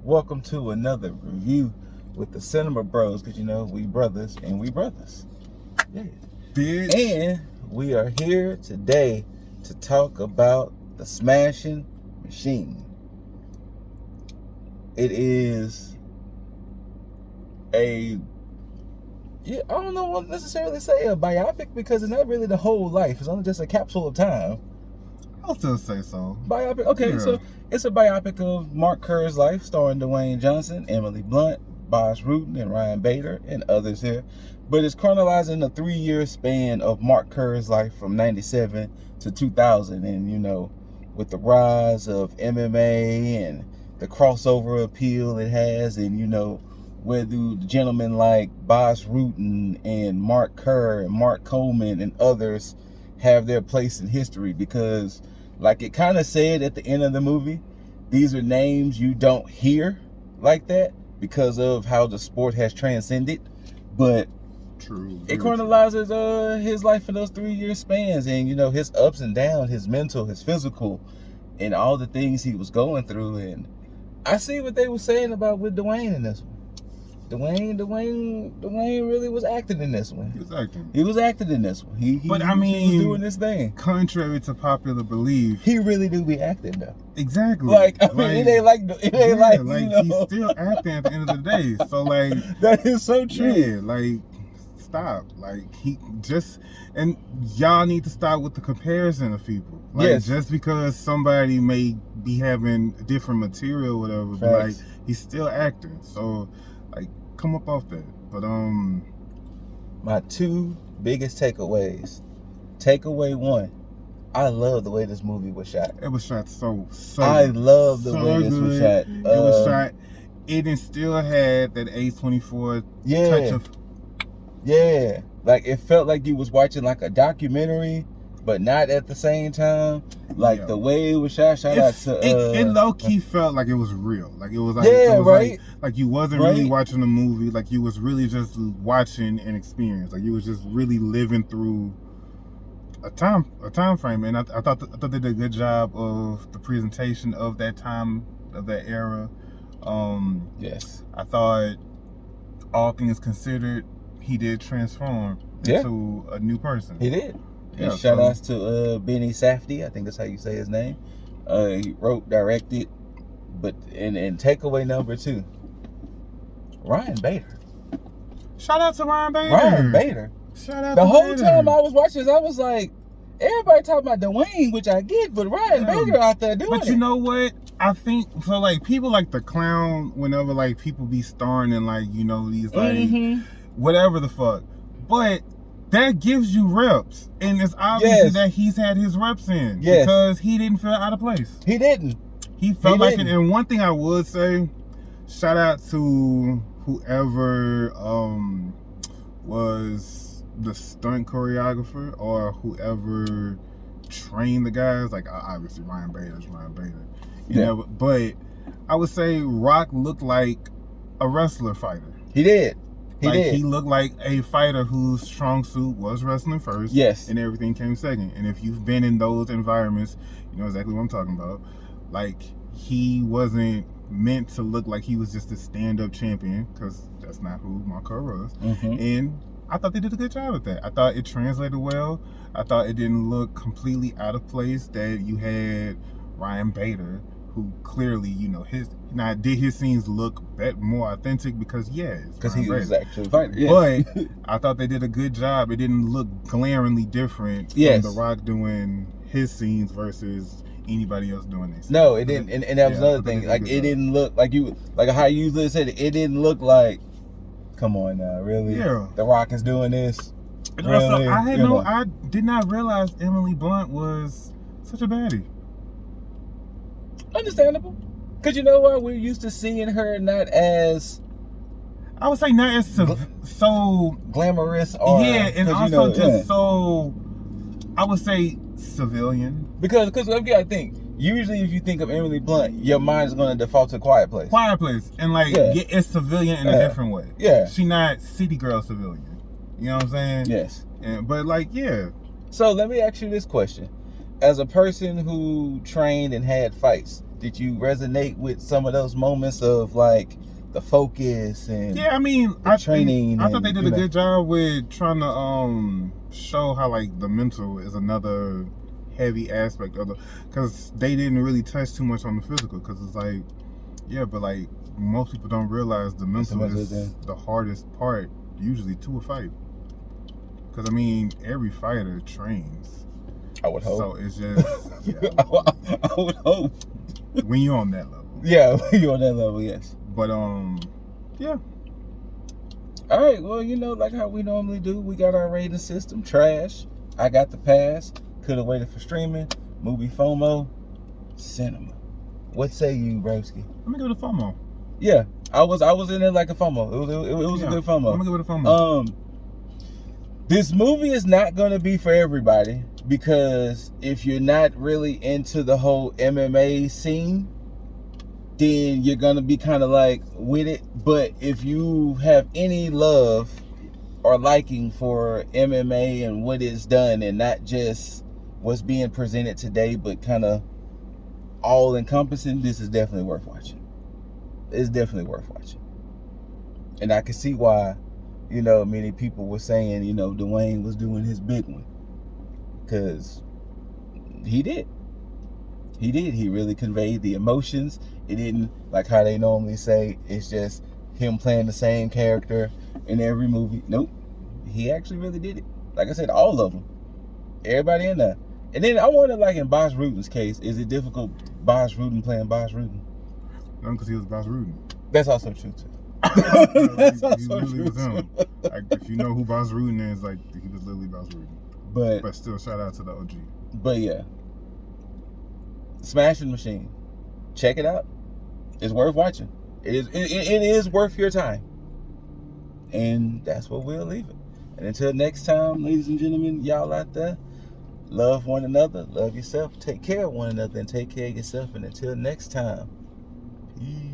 Welcome to another review with the Cinema Bros, because you know we brothers and we brothers. Yeah. Bitch. And we are here today to talk about the Smashing Machine. It is I don't know what to necessarily say a biopic, because it's not really the whole life. It's only just a capsule of time. I'll still say so. Biopic. Okay, Yeah. So it's a biopic of Mark Kerr's life, starring Dwayne Johnson, Emily Blunt, Bosh Rutan, and Ryan Bader, and others here. But it's chronologizing a 3-year span of Mark Kerr's life from 97 to 2000. And, you know, with the rise of MMA and the crossover appeal it has, and, you know, where do gentlemen like Bosh Rutan and Mark Kerr and Mark Coleman and others have their place in history, because like it kind of said at the end of the movie, these are names you don't hear like that because of how the sport has transcended. But True. it chronologizes his life in those 3-year spans, and you know, his ups and downs, his mental, his physical, and all the things he was going through. And I see what they were saying about with Dwayne in this one. Dwayne really was acting in this one. He was acting in this one. He was doing this thing. Contrary to popular belief, he really do be acting though. Exactly. Like, I mean, it ain't like you know. He's still acting at the end of the day. So like that is so true. Yeah, like stop. Like he just, and y'all need to stop with the comparison of people. Like, yes. Just because somebody may be having different material or whatever, but like he's still acting. So like come up off that. But my two biggest takeaways. Takeaway one, I love the way this movie was shot. It was shot so I love the way this was shot. It was shot. It still had that A24 touch of. Yeah, like it felt like you was watching like a documentary, but not at the same time. Like the way it was shot. It low key felt like it was real. Like it was like like you wasn't really watching a movie. Like you was really just watching an experience. Like you was just really living through a time frame. And I thought they did a good job of the presentation of that time, of that era. Yes, I thought, all things considered, he did transform into a new person. He did. Yeah, and shout outs to Benny Safdie, I think that's how you say his name. He wrote, directed, but and takeaway number 2, Ryan Bader. Shout out to Ryan Bader. Shout out the to whole Bader. time I was watching this, I was like, everybody talking about Dwayne, which I get, but Ryan Bader out there doing it. But you know what? I think so. Like people like the clown whenever like people be starring in like, you know, these like whatever the fuck, but that gives you reps, and it's obvious that he's had his reps in because he didn't feel out of place. He didn't. He felt like it. And one thing I would say, shout out to whoever was the stunt choreographer or whoever trained the guys. Like obviously Ryan Bader's Ryan Bader. You know, but I would say Rock looked like a wrestler fighter. He did. He looked like a fighter whose strong suit was wrestling first. Yes. And everything came second. And if you've been in those environments, you know exactly what I'm talking about. Like, he wasn't meant to look like he was just a stand-up champion, because that's not who Mark Kerr was. And I thought they did a good job at that. I thought it translated well. I thought it didn't look completely out of place that you had Ryan Bader, who clearly, you know, did his scenes look more authentic because he was actually fighting. Yes. But I thought they did a good job. It didn't look glaringly different from The Rock doing his scenes versus anybody else doing this. No, it didn't. And that was another thing. Like it didn't look like how you usually said it. It didn't look like, come on now, really? Yeah. The Rock is doing this. And really? Also, I did not realize Emily Blunt was such a baddie. Understandable, because you know what, we're used to seeing her not as, I would say, not as so glamorous or and also so, I would say, civilian. Because I think usually if you think of Emily Blunt, your mind is going to default to Quiet Place. And like it's civilian in a different way. Yeah, she not city girl civilian. You know what I'm saying? Yes. But like So let me ask you this question: as a person who trained and had fights, Did you resonate with some of those moments of like the focus and Yeah, I mean, I thought they did a good job with trying to show how like the mental is another heavy aspect of because they didn't really touch too much on the physical because it's like, yeah, but like most people don't realize the mental is the hardest part usually to a fight. Because I mean, every fighter trains. I would hope. So it's just, yeah. I would hope. When you're on that level. Yeah, when you're on that level, yes. But yeah. All right, well, you know, like how we normally do, we got our rating system. Trash. I got the pass. Could have waited for streaming. Movie FOMO. Cinema. What say you, broski? I'm gonna give it a FOMO. Yeah, I was in there like a FOMO. It was a good FOMO. I'm gonna give it a FOMO. This movie is not gonna be for everybody because if you're not really into the whole MMA scene, then you're gonna be kind of like with it. But if you have any love or liking for MMA and what it's done, and not just what's being presented today, but kind of all encompassing, this is definitely worth watching. It's definitely worth watching. And I can see why, you know, many people were saying, you know, Dwayne was doing his big one. Because he did. He did. He really conveyed the emotions. It didn't, like how they normally say, it's just him playing the same character in every movie. Nope. He actually really did it. Like I said, all of them. Everybody in there. And then I wonder, like in Boss Ruden's case, is it difficult Boss Ruden playing Boss Ruden? No, because he was Boss Ruden. That's also true too. That's also true too. Like, if you know who Boss Ruden is, like he was literally Boss Ruden. But still, shout out to the OG. But yeah, Smashing Machine, check it out. It's worth watching. It is worth your time. And that's what we'll leave it. And until next time, ladies and gentlemen, y'all out there, love one another, love yourself, take care of one another, and take care of yourself. And until next time, peace.